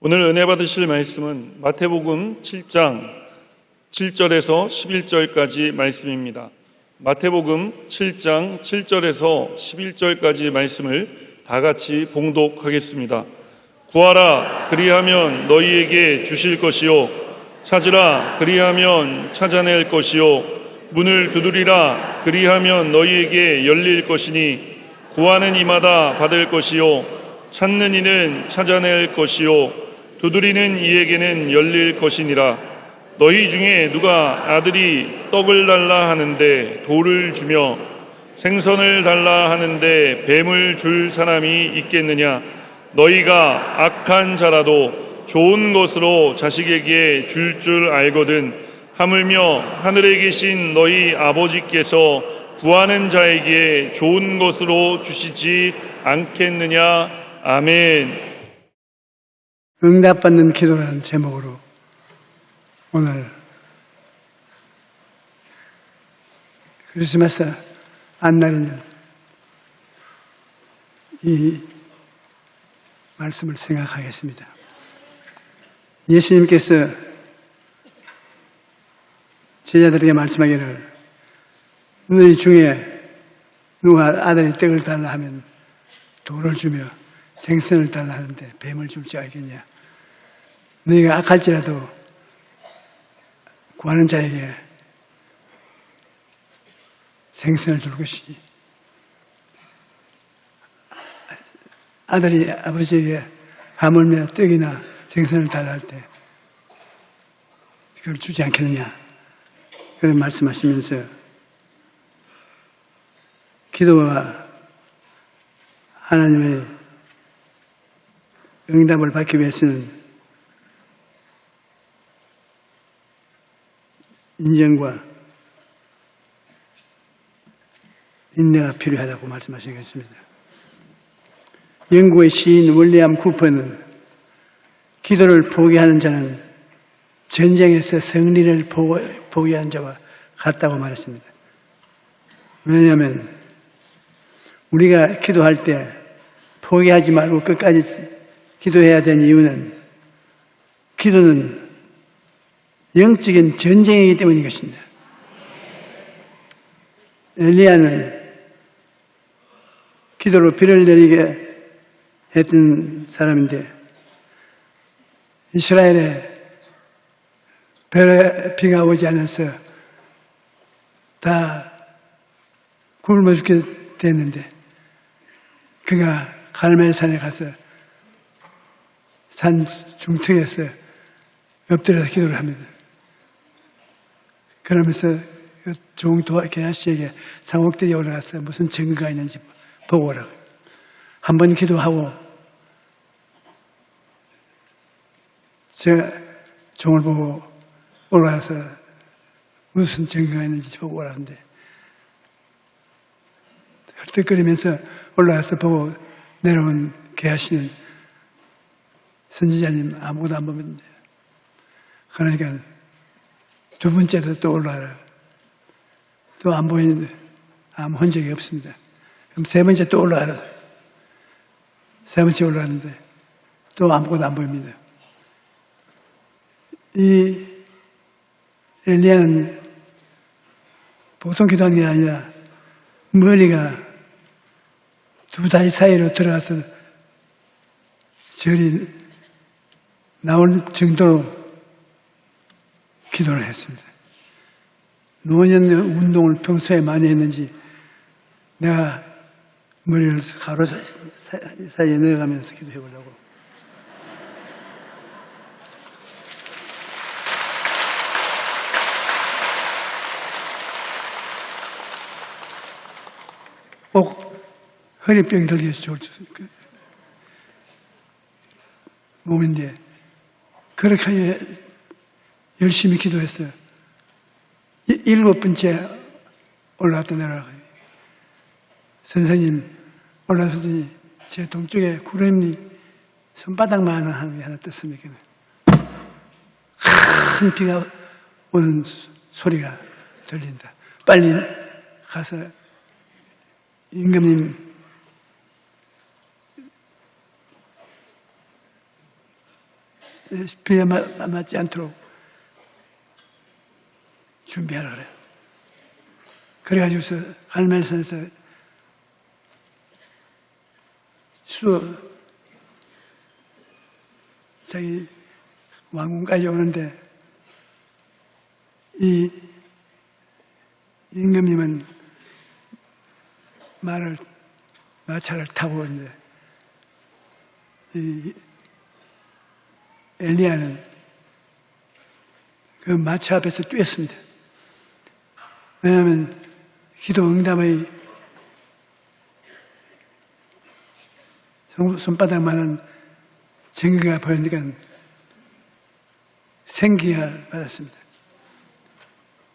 오늘 은혜 받으실 말씀은 마태복음 7장 7절에서 11절까지 말씀입니다. 마태복음 7장 7절에서 11절까지 말씀을 다 같이 봉독하겠습니다. 구하라 그리하면 너희에게 주실 것이요 찾으라 그리하면 찾아낼 것이요 문을 두드리라 그리하면 너희에게 열릴 것이니 구하는 이마다 받을 것이요 찾는 이는 찾아낼 것이요 두드리는 이에게는 열릴 것이니라. 너희 중에 누가 아들이 떡을 달라 하는데 돌을 주며 생선을 달라 하는데 뱀을 줄 사람이 있겠느냐? 너희가 악한 자라도 좋은 것으로 자식에게 줄 알거든 하물며 하늘에 계신 너희 아버지께서 구하는 자에게 좋은 것으로 주시지 않겠느냐? 아멘. 응답받는 기도라는 제목으로 오늘 크리스마스 안날인 이 말씀을 생각하겠습니다. 예수님께서 제자들에게 말씀하기를 너희 중에 누가 아들이 떡을 달라 하면 돌을 주며 생선을 달라 하는데 뱀을 줄지 알겠냐? 너희가 악할지라도 구하는 자에게 생선을 줄 것이니 아들이 아버지에게 하물며 떡이나 생선을 달라 할 때 그걸 주지 않겠느냐? 그런 말씀하시면서 기도와 하나님의 응답을 받기 위해서는 인정과 인내가 필요하다고 말씀하시겠습니다. 영국의 시인 윌리엄 쿠퍼는 기도를 포기하는 자는 전쟁에서 승리를 포기한 자와 같다고 말했습니다. 왜냐하면 우리가 기도할 때 포기하지 말고 끝까지 기도해야 되는 이유는 기도는 영적인 전쟁이기 때문인 것입니다. 엘리야는 기도로 비를 내리게 했던 사람인데 이스라엘에 비가 오지 않아서 다 굶어 죽게 됐는데 그가 갈멜산에 가서 산 중턱에서 엎드려서 기도를 합니다. 그러면서 종 게하시에게 상옥대에 올라가서 무슨 증거가 있는지 보고 오라고. 한 번 기도하고 제가 종을 보고 올라가서 무슨 증거가 있는지 보고 오라는데 헐떡거리면서 올라가서 보고 내려온 게하시는 선지자님 아무것도 안 보는데 그러니까 두 번째도 또 올라가라. 또 안 보이는데 아무 흔적이 없습니다. 그럼 세 번째 또 올라가라. 세 번째 올라가는데 또 아무것도 안 보입니다. 이 엘리야는 보통 기도하는 게 아니라 머리가 두 다리 사이로 들어가서 절이 나올 정도로 기도를 했습니다. 노년 운동을 평소에 많이 했는지 내가 머리를 가로 사이에 넣어가면서 기도해 보려고. 꼭 허리병 들기 위해서 좋을 몸인데 그렇게 열심히 기도했어요. 7번째 올라갔다 내려가요. 선생님 올라서더니 제 동쪽에 구름이 손바닥만한 게 하나 떴습니다. 큰 비가 오는 소리가 들린다. 빨리 가서 임금님 비에 맞지 않도록 준비하라 그래요. 그래가지고서 갈멜산에서 자기 왕궁까지 오는데 이 임금님은 마차를 타고 이제 이 엘리야는 그 마차 앞에서 뛰었습니다. 왜냐하면 기도 응답의 손바닥만한 증거가 보이니까 생기가 받았습니다.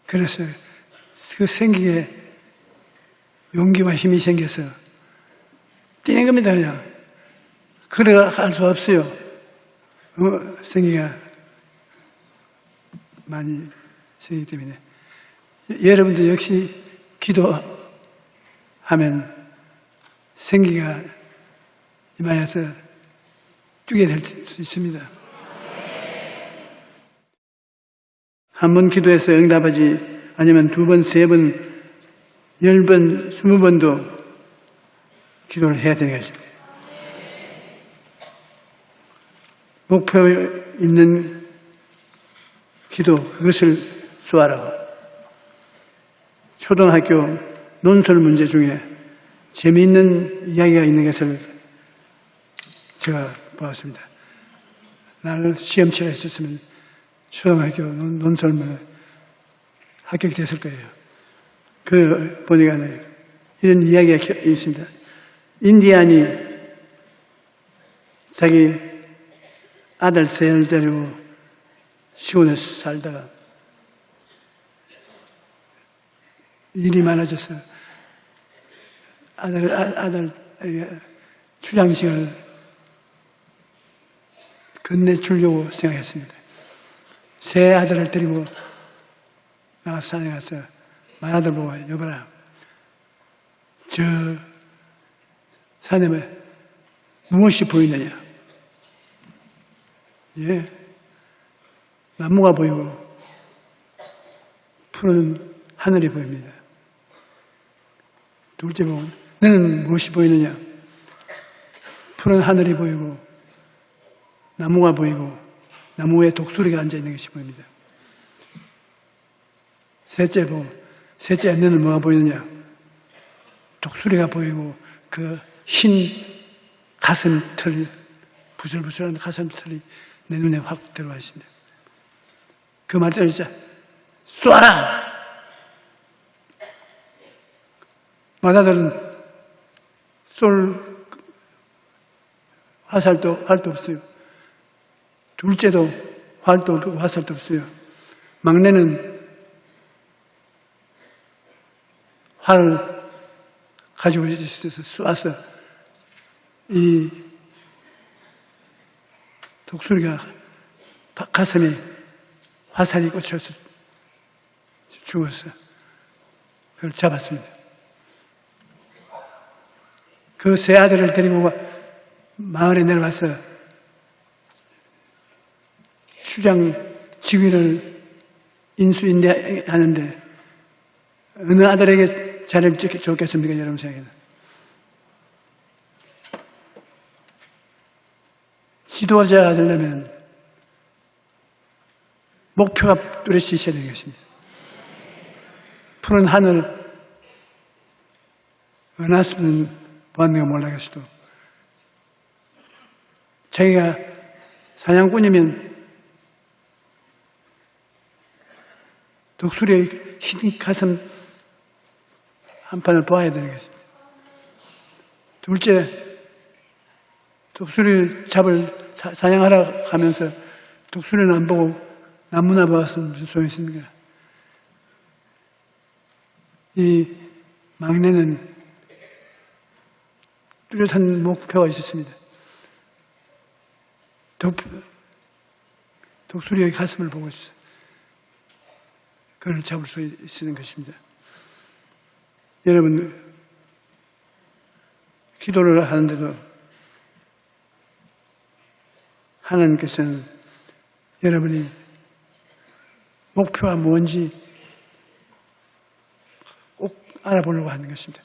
그래서 그 생기에 용기와 힘이 생겨서 뛰는 겁니다, 그냥. 걸어갈 수 없어요. 생기가 많이 생기기 때문에. 여러분도 역시 기도하면 생기가 임하여서 뛰게 될 수 있습니다. 한 번 기도해서 응답하지 아니면 2번, 3번, 10번, 20번도 기도를 해야 되는 것입니다. 목표 있는 기도, 그것을 쏘아라고. 초등학교 논술 문제 중에 재미있는 이야기가 있는 것을 제가 보았습니다. 나는 시험치를 했었으면 초등학교 논술문에 합격이 됐을 거예요. 보니까 이런 이야기가 있습니다. 인디안이 자기 아들 셋을 데리고 시골에서 살다가 일이 많아져서 아들에게 추장식을 건네주려고 생각했습니다. 세 아들을 데리고 나가서 산에 가서 맏아들 보고, 여보라, 저 산에 무엇이 보이느냐? 예, 나무가 보이고 푸른 하늘이 보입니다. 둘째 보고, 너는 무엇이 보이느냐? 푸른 하늘이 보이고 나무가 보이고 나무 위에 독수리가 앉아있는 것이 보입니다. 셋째 보고, 셋째 너는 뭐가 보이느냐? 독수리가 보이고 그 흰 가슴털이, 부슬부슬한 가슴털이 내 눈에 확 들어와 있습니다. 그 말 들으자 쏘아라! 맏아들은 쏠 화살도 없어요. 둘째도 활도 없고 화살도 없어요. 막내는 활을 가지고 있어서 쏘아서 이 독수리가 가슴에 화살이 꽂혀서 죽었어. 그걸 잡았습니다. 그 세 아들을 데리고 마을에 내려와서 추장 직위를 인수인대하는데 어느 아들에게 자리를 줬겠습니까? 여러분 생각에는. 지도자가 되려면 목표가 뚜렷이 있어야 되는 것입니다. 푸른 하늘, 은하수는 보았는가 몰라겠어도 자기가 사냥꾼이면 독수리의 흰 가슴 한 판을 보아야 되는 것입니다. 둘째, 독수리를 사냥하러 가면서 독수리는 안 보고 나무나 보았으면 무슨 소용이 있습니까? 이 막내는 뚜렷한 목표가 있었습니다. 독수리의 가슴을 보고 있어요. 그를 잡을 수 있는 것입니다. 여러분, 기도를 하는데도 하나님께서는 여러분이 목표가 뭔지 꼭 알아보려고 하는 것입니다.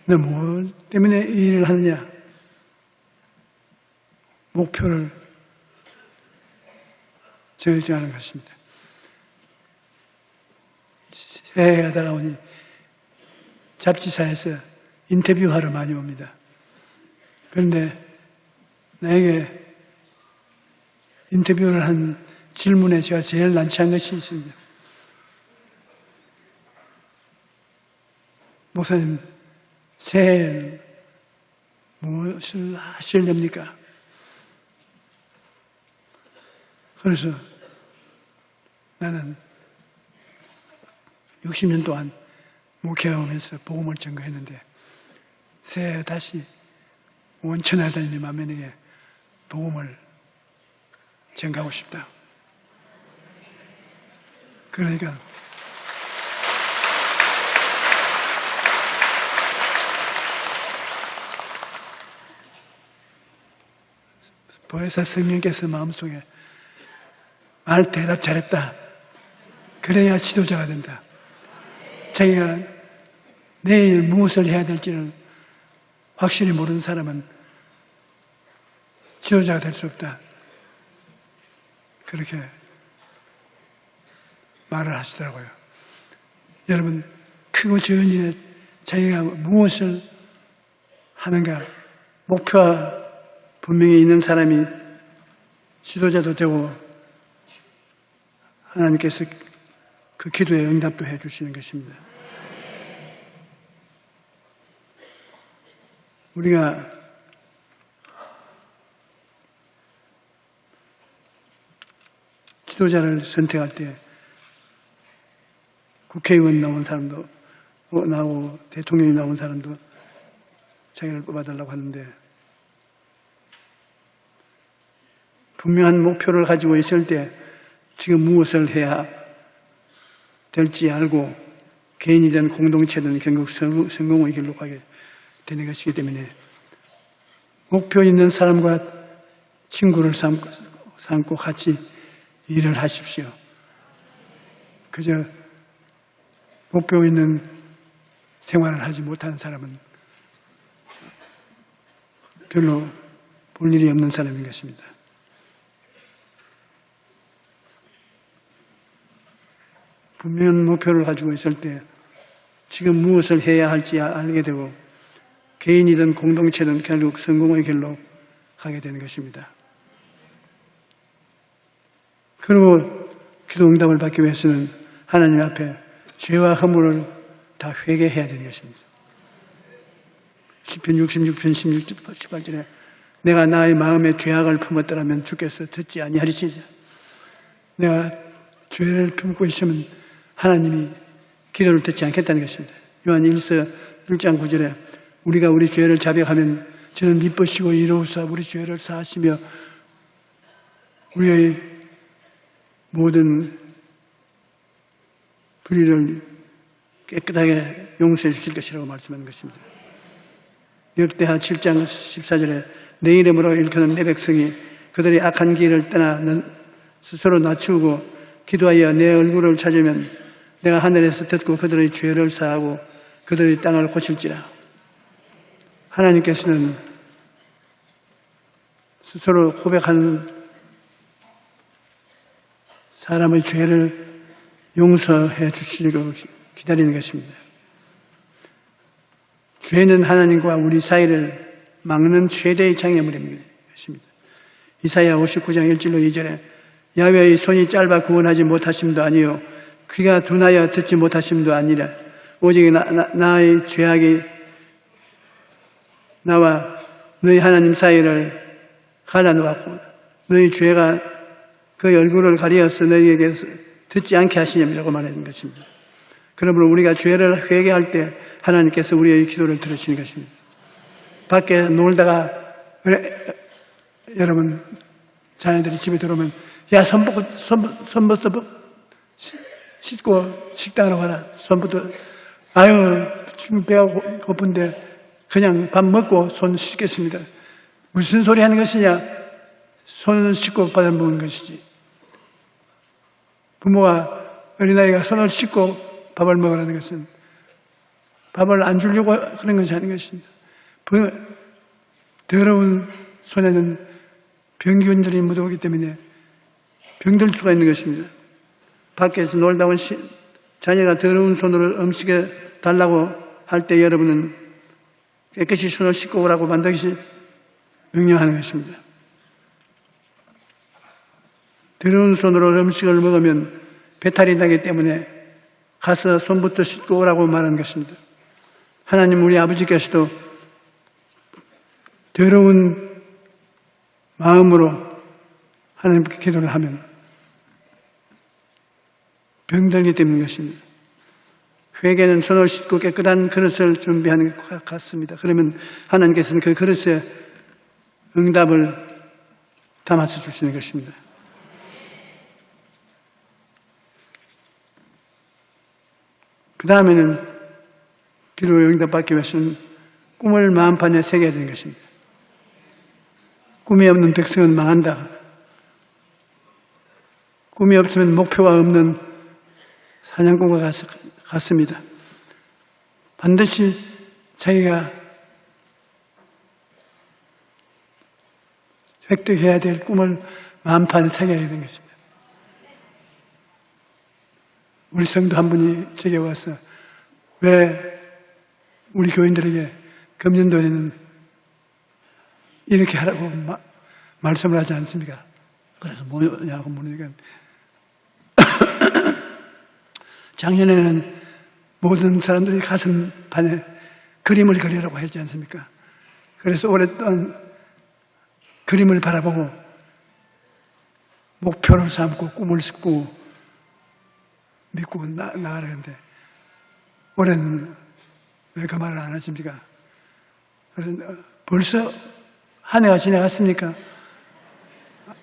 너 뭐 때문에 이 일을 하느냐? 목표를 정하는 것입니다. 새해가 다가오니 잡지사에서 인터뷰하러 많이 옵니다. 그런데 나에게 인터뷰를 한 질문에 제가 제일 난처한 것이 있습니다. 목사님, 새해에는 무엇을 하시렵니까? 그래서 나는 60년 동안 목회하면서 복음을 전거했는데 새해 다시 원천하다니 만면에게 복음을 전가하고 싶다. 그러니까 보혜사 성령께서 마음속에 말 대답 잘했다. 그래야 지도자가 된다. 자기가 내일 무엇을 해야 될지를 확실히 모르는 사람은 지도자가 될 수 없다. 그렇게 말을 하시더라고요. 여러분, 크고 적은 일에 자기가 무엇을 하는가 목표가 분명히 있는 사람이 지도자도 되고 하나님께서 그 기도에 응답도 해 주시는 것입니다. 우리가 지도자를 선택할 때 국회의원 나온 사람도 나오고 대통령이 나온 사람도 자기를 뽑아달라고 하는데 분명한 목표를 가지고 있을 때 지금 무엇을 해야 될지 알고 개인이든 공동체든 결국 성공의 길로 가게 되는 것이기 때문에 목표 있는 사람과 친구를 삼고 같이 일을 하십시오. 그저 목표 있는 생활을 하지 못하는 사람은 별로 볼 일이 없는 사람인 것입니다. 분명한 목표를 가지고 있을 때 지금 무엇을 해야 할지 알게 되고 개인이든 공동체든 결국 성공의 길로 가게 되는 것입니다. 그리고 기도 응답을 받기 위해서는 하나님 앞에 죄와 허물을 다 회개해야 되는 것입니다. 시편 66편 18절에 내가 나의 마음에 죄악을 품었더라면 주께서 듣지 아니하리시자. 내가 죄를 품고 있으면 하나님이 기도를 듣지 않겠다는 것입니다. 요한 1서 1장 9절에 우리가 우리 죄를 자백하면 저는 미쁘시고 이로우사 우리 죄를 사하시며 우리의 모든 불의를 깨끗하게 용서해 주실 것이라고 말씀하는 것입니다. 역대하 7장 14절에 내 이름으로 일컫는 내 백성이 그들의 악한 길을 떠나 스스로 낮추고 기도하여 내 얼굴을 찾으면 내가 하늘에서 듣고 그들의 죄를 사하고 그들의 땅을 고칠지라. 하나님께서는 스스로 고백하는 사람의 죄를 용서해 주시려고 기다리는 것입니다. 죄는 하나님과 우리 사이를 막는 최대의 장애물입니다. 이사야 59장 1절로 2절에 야훼의 손이 짧아 구원하지 못하심도 아니요 귀가 둔하여 듣지 못하심도 아니라 오직 나의 죄악이 나와 너희 하나님 사이를 갈라놓았고 너희 죄가 그의 얼굴을 가리어서 너희에게 듣지 않게 하시냐고 말하는 것입니다. 그러므로 우리가 죄를 회개할 때 하나님께서 우리의 기도를 들으시는 것입니다. 밖에 놀다가 여러분 자녀들이 집에 들어오면 야 손 벗어 씻고 식당으로 가라. 손부터, 아유, 지금 배가 고픈데 그냥 밥 먹고 손 씻겠습니다. 무슨 소리 하는 것이냐? 손을 씻고 밥을 먹는 것이지. 부모가 어린아이가 손을 씻고 밥을 먹으라는 것은 밥을 안 주려고 그런 것이 아닌 것입니다. 더러운 손에는 병균들이 묻어오기 때문에 병들 수가 있는 것입니다. 밖에서 놀다 온 자녀가 더러운 손으로 음식에 달라고 할 때 여러분은 깨끗이 손을 씻고 오라고 반드시 명령하는 것입니다. 더러운 손으로 음식을 먹으면 배탈이 나기 때문에 가서 손부터 씻고 오라고 말하는 것입니다. 하나님 우리 아버지께서도 더러운 마음으로 하나님께 기도를 하면 병들기 때문인 것입니다. 회개는 손을 씻고 깨끗한 그릇을 준비하는 것 같습니다. 그러면 하나님께서는 그 그릇에 응답을 담아서 주시는 것입니다. 그 다음에는 기도의 응답받기 위해서는 꿈을 마음판에 새겨야 되는 것입니다. 꿈이 없는 백성은 망한다. 꿈이 없으면 목표가 없는 사냥꾼과 같습니다. 반드시 자기가 획득해야 될 꿈을 마음판에 새겨야 되는 것입니다. 우리 성도 한 분이 제게 와서 왜 우리 교인들에게 금년도에는 이렇게 하라고 말씀을 하지 않습니까? 그래서 뭐냐고 물으니까 작년에는 모든 사람들이 가슴판에 그림을 그리라고 했지 않습니까? 그래서 올해 또한 그림을 바라보고 목표를 삼고 꿈을 싣고 믿고 나아가는데 올해는 왜 그 말을 안 하십니까? 벌써 한 해가 지나갔습니까?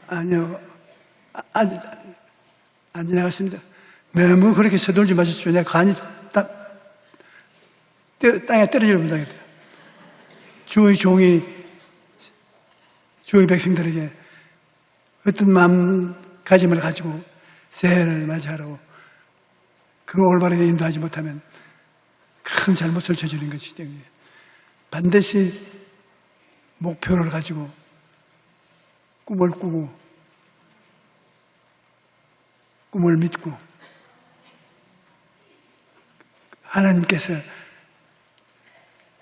아니요. 아직 안 지나갔습니다. 너무 그렇게 서둘지 마십시오. 내가 간이 땅에 떨어지려 본다겠다. 주의 종이 주의 백성들에게 어떤 마음가짐을 가지고 새해를 맞이하라고 그 올바르게 인도하지 못하면 큰 잘못을 저지른 것이기 때문에 반드시 목표를 가지고 꿈을 꾸고 꿈을 믿고 하나님께서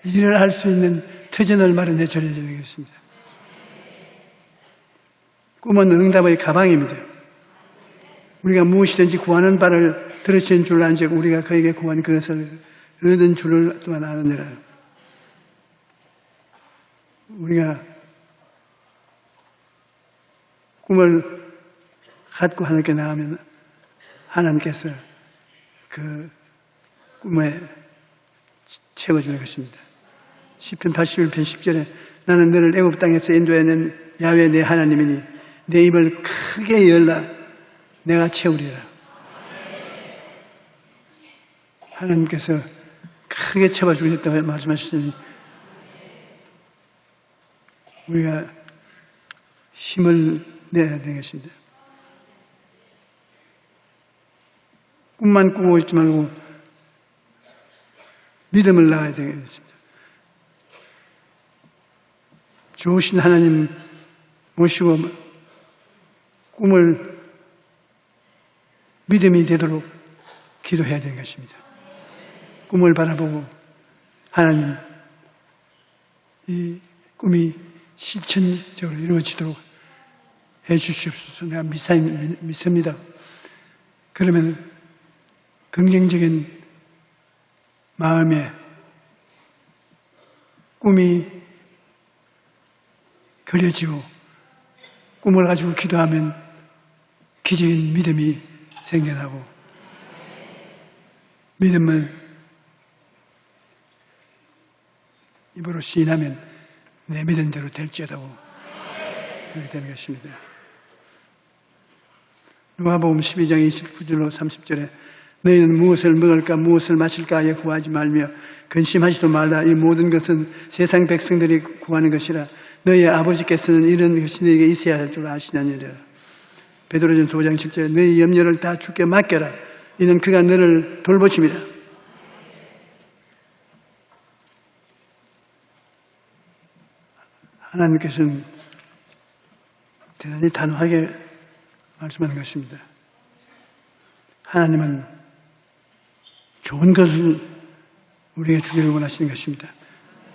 일을 할 수 있는 터전을 마련해 줘야 되는 것입니다. 꿈은 응답의 가방입니다. 우리가 무엇이든지 구하는 바를 들으신 줄 안즉 우리가 그에게 구한 그것을 얻은 줄을 또한 아느니라. 우리가 꿈을 갖고 하나님께 나가면 하나님께서 그 꿈에 채워주는 것입니다. 시편 81편 10절에 나는 너를 애굽 땅에서 인도해낸 야훼 내 하나님이니 내 입을 크게 열라 내가 채우리라. 하나님께서 크게 채워주겠다고 말씀하셨으니 우리가 힘을 내야 되겠습니다. 꿈만 꾸고 있지 말고 믿음을 낳아야 되겠습니다. 좋으신 하나님 모시고 꿈을 믿음이 되도록 기도해야 되는 것입니다. 꿈을 바라보고 하나님 이 꿈이 실천적으로 이루어지도록 해 주시옵소서. 내가 믿습니다. 그러면 긍정적인 마음에 꿈이 그려지고 꿈을 가지고 기도하면 기적인 믿음이 생겨나고 믿음을 입으로 시인하면 내 믿은 대로 될지어다고 그렇게 되는 것입니다. 누가복음 12장 29절로 30절에 너희는 무엇을 먹을까 무엇을 마실까 하여 구하지 말며 근심하지도 말라. 이 모든 것은 세상 백성들이 구하는 것이라. 너희 아버지께서는 이런 것이 너희에게 있어야 할 줄 아시느니라. 베드로전서 5장 7절에 너희 염려를 다 주께 맡겨라. 이는 그가 너를 돌보심이라. 하나님께서는 대단히 단호하게 말씀하는 것입니다. 하나님은 좋은 것을 우리에게 주기를 원하시는 것입니다.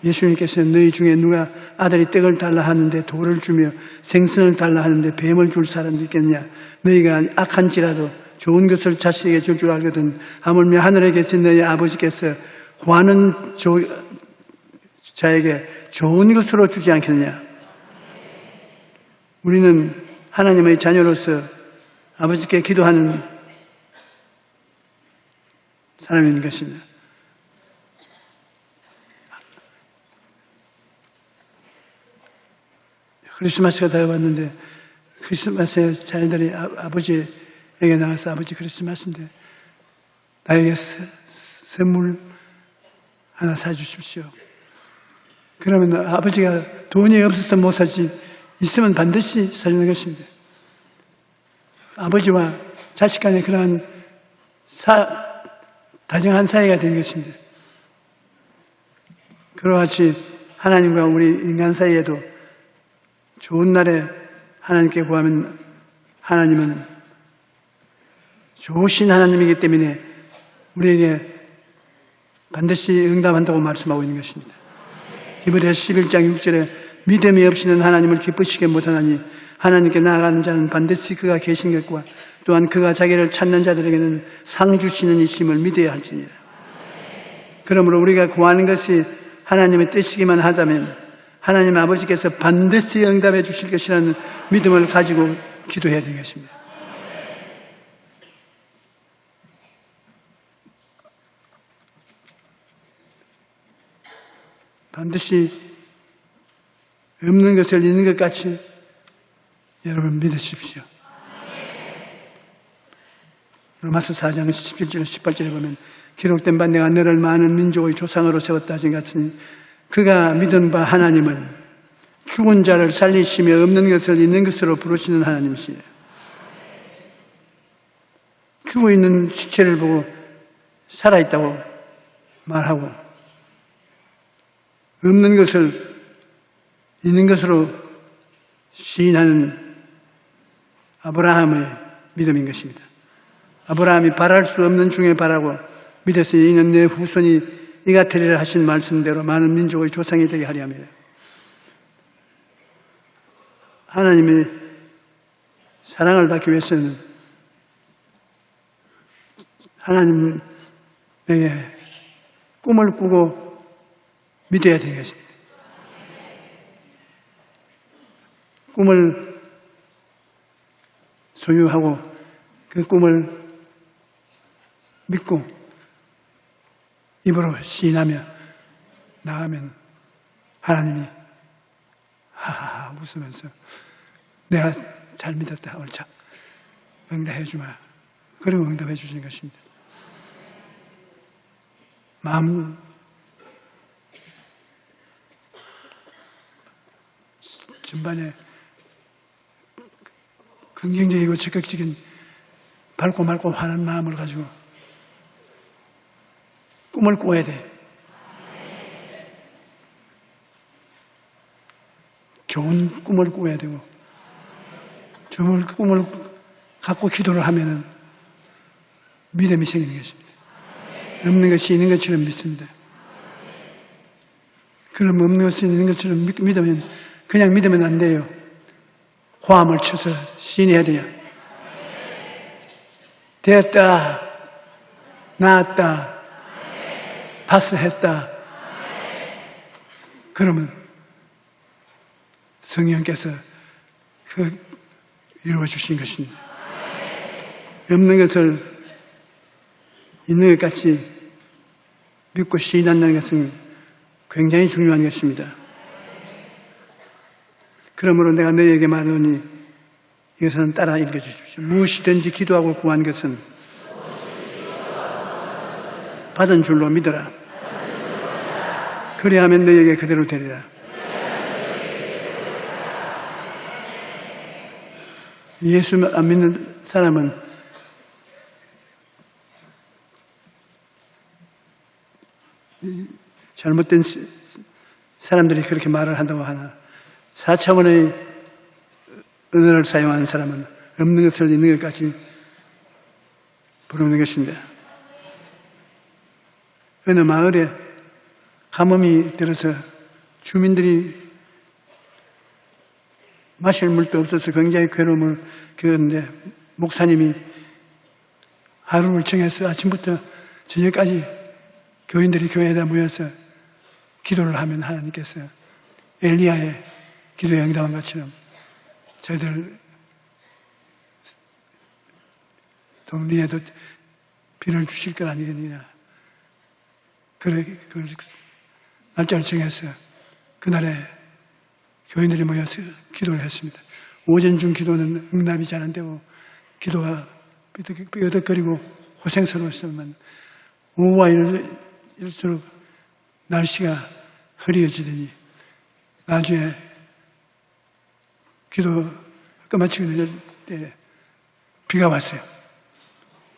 예수님께서는 너희 중에 누가 아들이 떡을 달라 하는데 돌을 주며 생선을 달라 하는데 뱀을 줄 사람도 있겠냐. 너희가 악한지라도 좋은 것을 자식에게 줄 줄 알거든 하물며 하늘에 계신 너희 아버지께서 구하는 자에게 좋은 것으로 주지 않겠느냐. 우리는 하나님의 자녀로서 아버지께 기도하는 사람인 것입니다. 크리스마스가 다가왔는데 크리스마스에 자녀들이 아버지에게 나가서 아버지 크리스마스인데 나에게 선물 하나 사주십시오. 그러면 아버지가 돈이 없어서 못 사지 있으면 반드시 사주는 것입니다. 아버지와 자식 간에 그러한 다정한 사이가 되는 것입니다. 그와 같이 하나님과 우리 인간 사이에도 좋은 날에 하나님께 구하면 하나님은 좋으신 하나님이기 때문에 우리에게 반드시 응답한다고 말씀하고 있는 것입니다. 히브리서 11장 6절에 믿음이 없이는 하나님을 기쁘시게 못하나니 하나님께 나아가는 자는 반드시 그가 계신 것과 또한 그가 자기를 찾는 자들에게는 상 주시는 이심을 믿어야 할지니라. 그러므로 우리가 구하는 것이 하나님의 뜻이기만 하다면 하나님 아버지께서 반드시 응답해 주실 것이라는 믿음을 가지고 기도해야 되는 것입니다. 반드시 없는 것을 있는 것 같이 여러분 믿으십시오. 로마서 4장 17절 18절에 보면 기록된 바 내가 너를 많은 민족의 조상으로 세웠다 하신 같으니 그가 믿은 바 하나님은 죽은 자를 살리시며 없는 것을 있는 것으로 부르시는 하나님이시에요. 죽어 있는 시체를 보고 살아있다고 말하고 없는 것을 있는 것으로 시인하는 아브라함의 믿음인 것입니다. 아브라함이 바랄 수 없는 중에 바라고 믿었으니 이는 내 후손이 이가 되리라 하신 말씀대로 많은 민족의 조상이 되게 하려 함이라. 하나님의 사랑을 받기 위해서는 하나님에게 꿈을 꾸고 믿어야 되는 것입니다. 꿈을 소유하고 그 꿈을 믿고 입으로 시인하며 나가면 하나님이 하하하 웃으면서 내가 잘 믿었다 옳자 응답해 주마. 그리고 응답해 주시는 것입니다. 마음 전반에 긍정적이고 적극적인 밝고 맑고 환한 마음을 가지고 꿈을 꿔야 돼. 좋은 꿈을 꿔야 되고 좋은 꿈을 갖고 기도를 하면은 믿음이 생기는 것입니다. 없는 것이 있는 것처럼 믿습니다. 그럼 없는 것이 있는 것처럼 믿으면 그냥 믿으면 안 돼요. 호함을 쳐서 시인해야 돼요. 되었다. 나았다. 파스했다. 그러면 성령께서 이루어 주신 것입니다. 없는 것을 있는 것 같이 믿고 시인한다는 것은 굉장히 중요한 것입니다. 그러므로 내가 너희에게 말하노니 이것은 따라 읽어주십시오. 무엇이든지 기도하고 구한 것은 받은 줄로 믿어라. 그리하면 너에게 그대로 되리라. 예수 안 믿는 사람은 잘못된 사람들이 그렇게 말을 한다고 하나 4차원의 언어를 사용하는 사람은 없는 것을 있는 것까지 부르는 것입니다. 어느 마을에 가뭄이 들어서 주민들이 마실 물도 없어서 굉장히 괴로움을 겪었는데 목사님이 하루를 정해서 아침부터 저녁까지 교인들이 교회에다 모여서 기도를 하면 하나님께서 엘리야의 기도에 응답한 것처럼 저희들 동리에도 비를 주실 것 아니겠느냐. 그걸 날짜를 정해서 그날에 교인들이 모여서 기도를 했습니다. 오전 중 기도는 응답이 잘 안 되고 기도가 삐어덕거리고 고생스러웠지만 오후가 이럴수록 날씨가 흐려지더니 나중에 기도 끝마치고 내릴 때 비가 왔어요.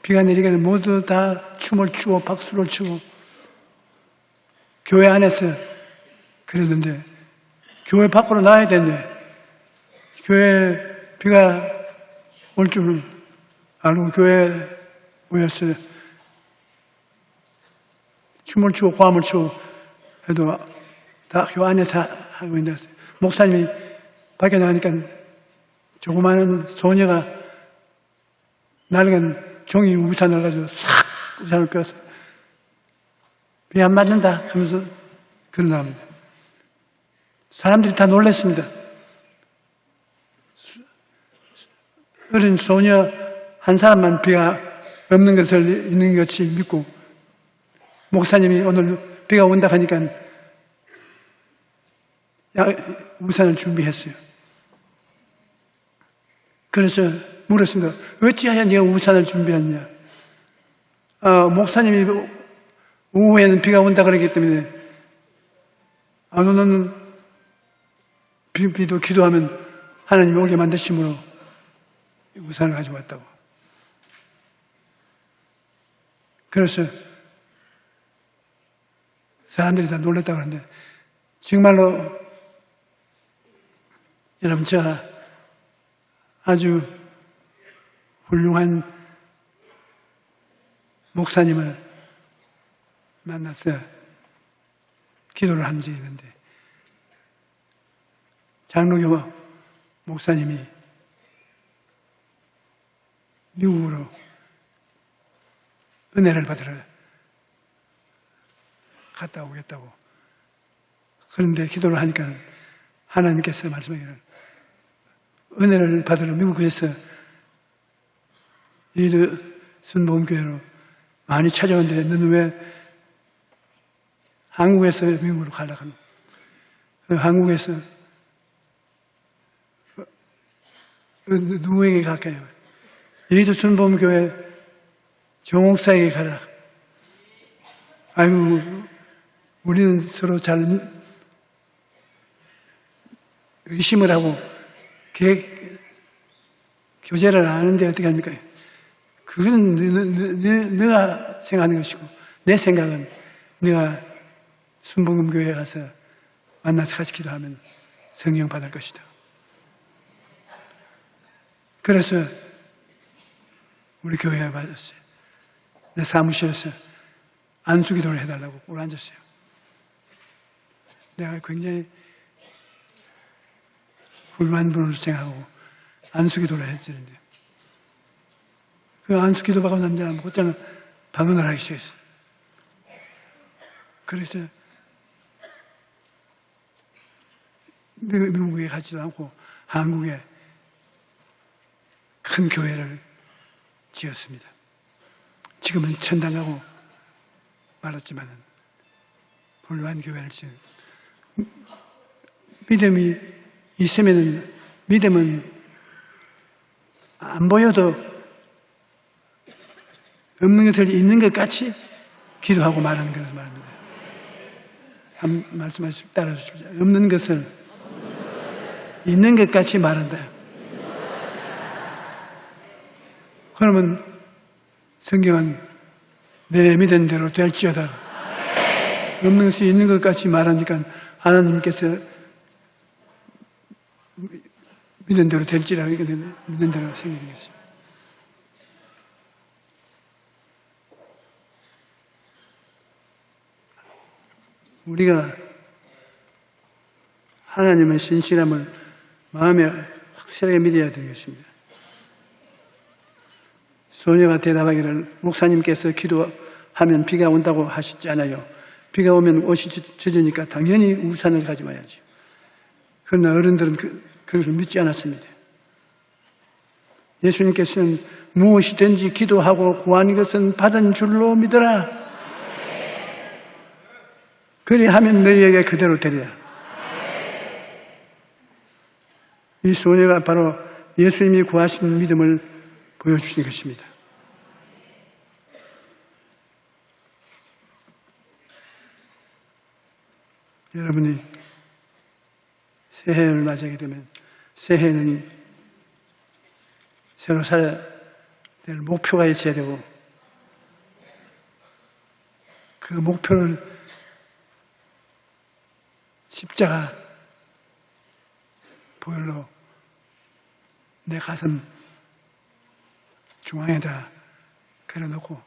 비가 내리게 모두 다 춤을 추고 박수를 추고 교회 안에서 그랬는데 교회 밖으로 나와야 되는데 교회 비가 올 줄 알고 교회에 모였어요. 춤을 추고 고함을 추고 해도 다 교회 안에서 하고 있는데 목사님이 밖에 나가니까 조그마한 소녀가 낡은 종이 우산을 가지고 싹 우산을 빼서 비 안 맞는다 하면서 그러나옵니다. 사람들이 다 놀랐습니다. 어린 소녀 한 사람만 비가 없는 것을 있는 것 같이 믿고 목사님이 오늘 비가 온다 하니까 우산을 준비했어요. 그래서 물었습니다. 어찌하여 네가 우산을 준비했냐? 목사님이 오후에는 비가 온다 그랬기 때문에 안 오는 비도 기도하면 하나님이 오게 만드심으로 우산을 가지고 왔다고. 그래서 사람들이 다 놀랐다고 하는데 정말로 여러분 제가 아주 훌륭한 목사님을 만나서 기도를 한 적이 있는데 장로교 목사님이 미국으로 은혜를 받으러 갔다 오겠다고. 그런데 기도를 하니까 하나님께서 말씀하기를 은혜를 받으러 미국에서 순복음교회로 많이 찾아오는데 너는 왜 한국에서 미국으로 가려고 하노? 한국에서 누구에게 갈까요? 여의도 순복음교회 정옥사에게 가라. 아유, 우리는 서로 잘 의심을 하고 교제를 안 하는데 어떻게 합니까? 그건 너가 생각하는 것이고 내 생각은 네가 순복음교회에 가서 만나서 같이 기도하면 성령 받을 것이다. 그래서 우리 교회에 받았어요. 내 사무실에서 안수기도를 해달라고 꼭 앉았어요. 내가 굉장히 훌륭한 분으로 생각하고 안수기도를 해주는데 그 안수기도 받고 남자는 곧장 방언을 하기 시작했어요. 그래서 미국에 가지도 않고 한국에 큰 교회를 지었습니다. 지금은 천당하고 말았지만 훌륭한 교회를 지은 믿음이 있으면은 믿음은 안 보여도 없는 것을 있는 것 같이 기도하고 말하는 것을 말합니다. 한 말씀하시고 따라 주십시오. 없는 것을 있는 것 같이 말한다. 그러면 성경은 내 믿은 대로 될지어다. 없는 것이 있는 것 같이 말하니까 하나님께서 믿은 대로 될지라 믿는 대로 생기는 것입니다. 우리가 하나님의 신실함을 마음에 확실하게 믿어야 되는 것입니다. 소녀가 대답하기를 목사님께서 기도하면 비가 온다고 하셨잖아요. 비가 오면 옷이 젖으니까 당연히 우산을 가져와야지. 그러나 어른들은 그것을 믿지 않았습니다. 예수님께서는 무엇이든지 기도하고 구하는 것은 받은 줄로 믿어라. 그리하면 너희에게 그대로 되리라. 이 소녀가 바로 예수님이 구하신 믿음을 보여주신 것입니다. 여러분이 새해를 맞이하게 되면 새해는 새로 살아야 될 목표가 있어야 되고 그 목표를 십자가 보혈로 내 가슴 중앙에다 걸어놓고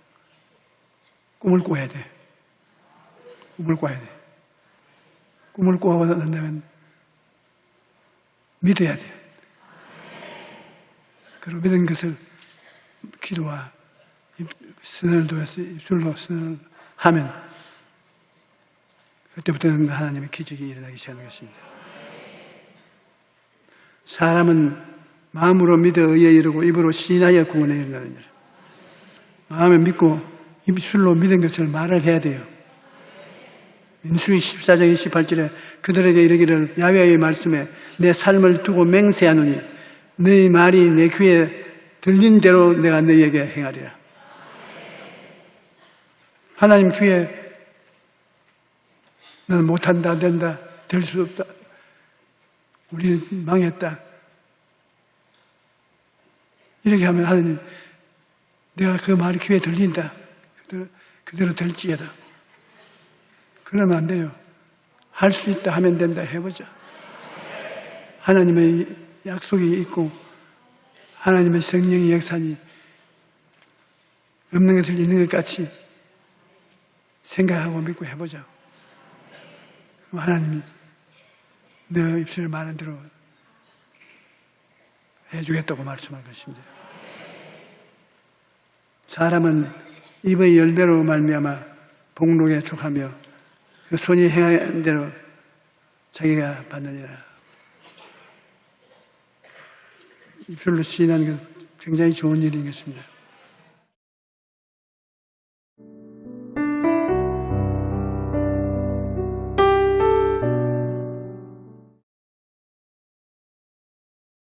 꿈을 꿔야 돼. 꿈을 꿔야 돼. 꿈을 꾸고 난 다음에 믿어야 돼. 그리고 믿은 것을 기도와 선언을 통해서 입술로 선언을 하면 그때부터는 하나님의 기적이 일어나기 시작하는 것입니다. 사람은 마음으로 믿어 의에 이르고 입으로 시인하여 구원에 이르느니라. 마음에 믿고 입술로 믿은 것을 말을 해야 돼요. 민수기 14장 28절에 그들에게 이르기를 야훼의 말씀에 내 삶을 두고 맹세하노니 너희 말이 내 귀에 들린 대로 내가 너희에게 행하리라. 하나님 귀에 나는 못한다, 안 된다, 될 수 없다, 우리 망했다, 이렇게 하면 하나님 내가 그 말이 귀에 들린다, 그대로 될지어다. 그러면 안 돼요. 할 수 있다 하면 된다 해보자. 하나님의 약속이 있고 하나님의 성령의 역사니 없는 것을 있는 것 같이 생각하고 믿고 해보자. 그럼 하나님이 내 입술에 말한 대로 해주겠다고 말씀할 것입니다. 사람은 입의 열매로 말미암아 복록에 촉하며 그 손이 행한 대로 자기가 받느니라. 입술로 시인하는 건 굉장히 좋은 일인 것입니다.